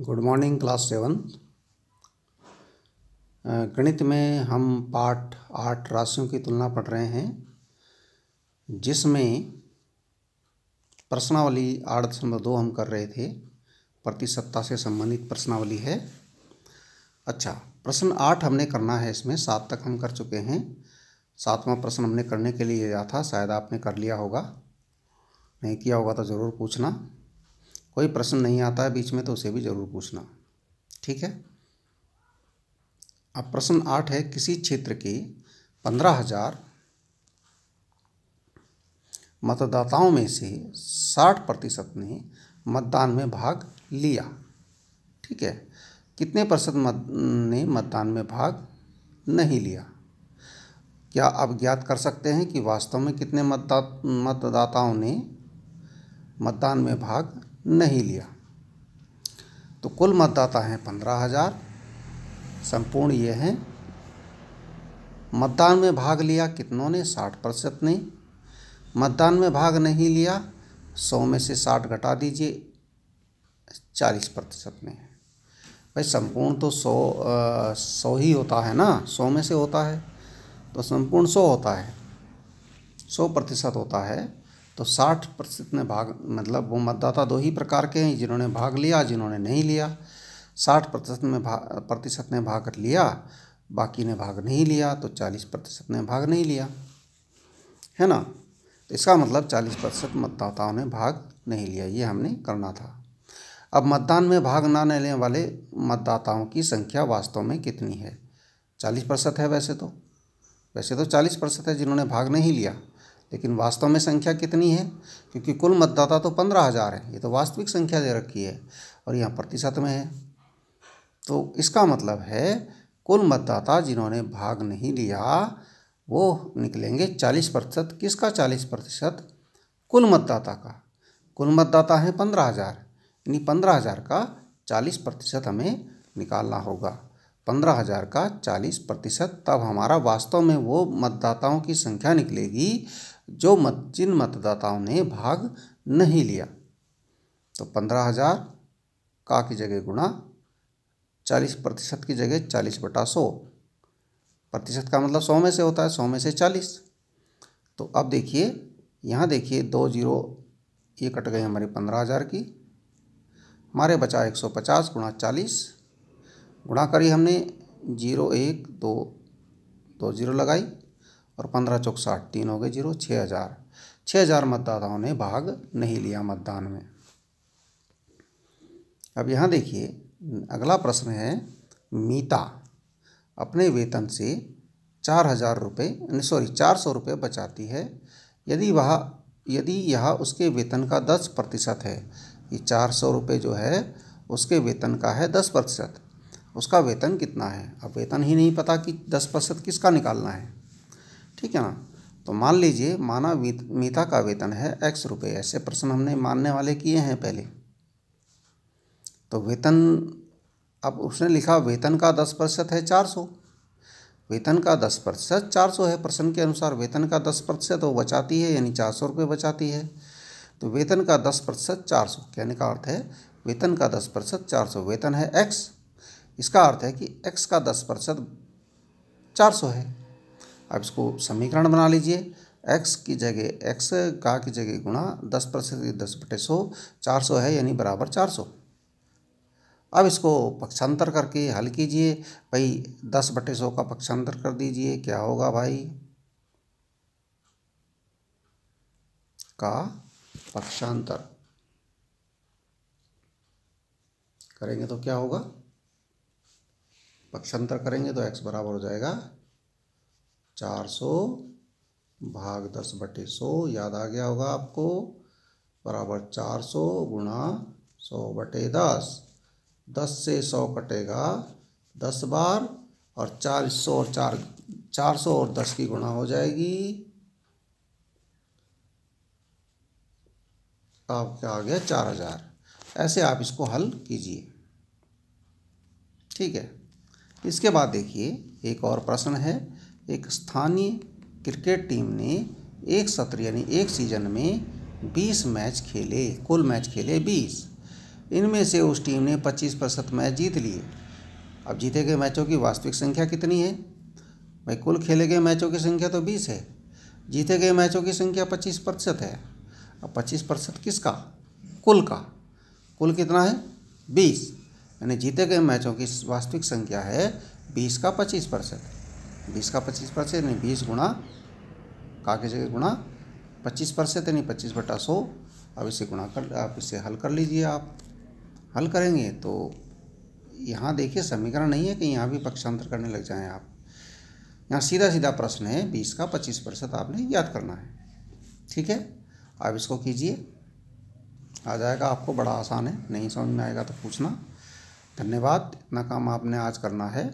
Good morning class 7। गणित में हम पाठ 8 राशियों की तुलना पढ़ रहे हैं, जिसमें प्रश्नावली 8.2 हम कर रहे थे। प्रतिशतता से संबंधित प्रश्नावली है। अच्छा, प्रश्न 8 हमने करना है। इसमें 7 तक हम कर चुके हैं। 7वां प्रश्न हमने करने के लिए दिया था, शायद आपने कर लिया होगा। नहीं किया होगा तो ज़रूर पूछना। कोई प्रश्न नहीं आता है बीच में तो उसे भी ज़रूर पूछना, ठीक है। अब प्रश्न 8 है, किसी क्षेत्र के 15,000 मतदाताओं में से 60% ने मतदान में भाग लिया। ठीक है, कितने प्रतिशत ने मतदान में भाग नहीं लिया? क्या आप ज्ञात कर सकते हैं कि वास्तव में कितने मतदाताओं ने मतदान में भाग नहीं लिया? तो कुल मतदाता हैं 15,000, संपूर्ण ये हैं। मतदान में भाग लिया कितनों ने? 60% ने। मतदान में भाग नहीं लिया, 100 में से 60 घटा दीजिए, 40% ने। भाई संपूर्ण तो 100 ही होता है ना, 100 में से होता है तो संपूर्ण 100 होता है, 100% होता है। तो 60% ने भाग, मतलब वो मतदाता दो ही प्रकार के हैं, जिन्होंने भाग लिया, जिन्होंने नहीं लिया। 60% ने भाग लिया, बाकी ने भाग नहीं लिया, तो 40% ने भाग नहीं लिया, है ना। तो इसका मतलब 40% मतदाताओं ने भाग नहीं लिया, ये हमने करना था। अब मतदान में भाग ना लेने वाले मतदाताओं की संख्या वास्तव में कितनी है? 40% है। वैसे तो 40% है जिन्होंने भाग नहीं लिया, लेकिन वास्तव में संख्या कितनी है? क्योंकि कुल मतदाता तो 15,000 है, ये तो वास्तविक संख्या दे रखी है और यहाँ प्रतिशत में है। तो इसका मतलब है कुल मतदाता जिन्होंने भाग नहीं लिया वो निकलेंगे 40%। किसका 40%? कुल मतदाता का। कुल मतदाता है 15,000, यानी 15,000 का 40% हमें निकालना होगा। 15,000 का 40%, तब हमारा वास्तव में वो मतदाताओं की संख्या निकलेगी जिन मतदाताओं ने भाग नहीं लिया। तो 15,000 का की जगह गुणा 40% की जगह 40/100। प्रतिशत का मतलब 100 में से होता है, 100 में से 40। तो अब देखिए, यहाँ देखिए 2 जीरो ये कट गए हमारी 15,000 की, हमारे बचा 150 गुणा 40। गुणा करी हमने 0 1 2 2 जीरो लगाई और 15 चौक 60, 3 हो गए 0, 6,000 मतदाताओं ने भाग नहीं लिया मतदान में। अब यहाँ देखिए, अगला प्रश्न है, मीता अपने वेतन से 400 रुपये बचाती है। यदि यह उसके वेतन का 10% है। ये 400 रुपये जो है उसके वेतन का है 10%। उसका वेतन कितना है? अब वेतन ही नहीं पता कि 10% किसका निकालना है, ठीक है ना। तो मान लीजिए, माना मीता का वेतन है X रुपये। ऐसे प्रश्न हमने मानने वाले किए हैं पहले। तो वेतन, अब उसने लिखा वेतन का 10% है 400। वेतन का 10% 400 है। प्रश्न के अनुसार वेतन का 10% वो बचाती है, यानी 400 रुपये बचाती है। तो वेतन का 10% 400, कहने का अर्थ है वेतन का 10% 400। वेतन है X, इसका अर्थ है कि X का 10% 400 है। अब इसको समीकरण बना लीजिए। X की जगह X का की जगह गुणा 10% 10/100, 400 है यानी बराबर 400। अब इसको पक्षांतर करके हल कीजिए। भाई 10/100 का पक्षांतर कर दीजिए, क्या होगा भाई? का पक्षांतर करेंगे तो क्या होगा? पक्षांतर करेंगे तो x बराबर हो जाएगा 400 भाग 10/100, याद आ गया होगा आपको, बराबर 400 गुणा 100/10। 10 से 100 कटेगा 10 बार, और 400 और 10 की गुणा हो जाएगी। अब क्या आ गया? 4,000। ऐसे आप इसको हल कीजिए, ठीक है। इसके बाद देखिए, एक और प्रश्न है। एक स्थानीय क्रिकेट टीम ने एक सत्र यानी एक सीजन में 20 मैच खेले, कुल मैच खेले 20। इनमें से उस टीम ने 25% मैच जीत लिए। अब जीते गए मैचों की वास्तविक संख्या कितनी है? भाई कुल खेले गए मैचों की संख्या तो 20 है, जीते गए मैचों की संख्या 25% है। अब 25% किसका? कुल का। कुल कितना है? 20। यानी जीते गए मैचों की वास्तविक संख्या है 20 का 25%। 20 का 25% यानी 20 गुणा का की जगह गुणा 25% यानी 25/100। अब इसे गुणा कर, आप इसे हल कर लीजिए। आप हल करेंगे तो यहाँ देखिए समीकरण नहीं है कि यहाँ भी पक्षांतर करने लग जाएं आप। यहाँ सीधा सीधा प्रश्न है, 20 का 25% आपने याद करना है। ठीक है, आप इसको कीजिए, आ जाएगा आपको, बड़ा आसान है। नहीं समझ में आएगा तो पूछना। धन्यवाद। इतना काम आपने आज करना है।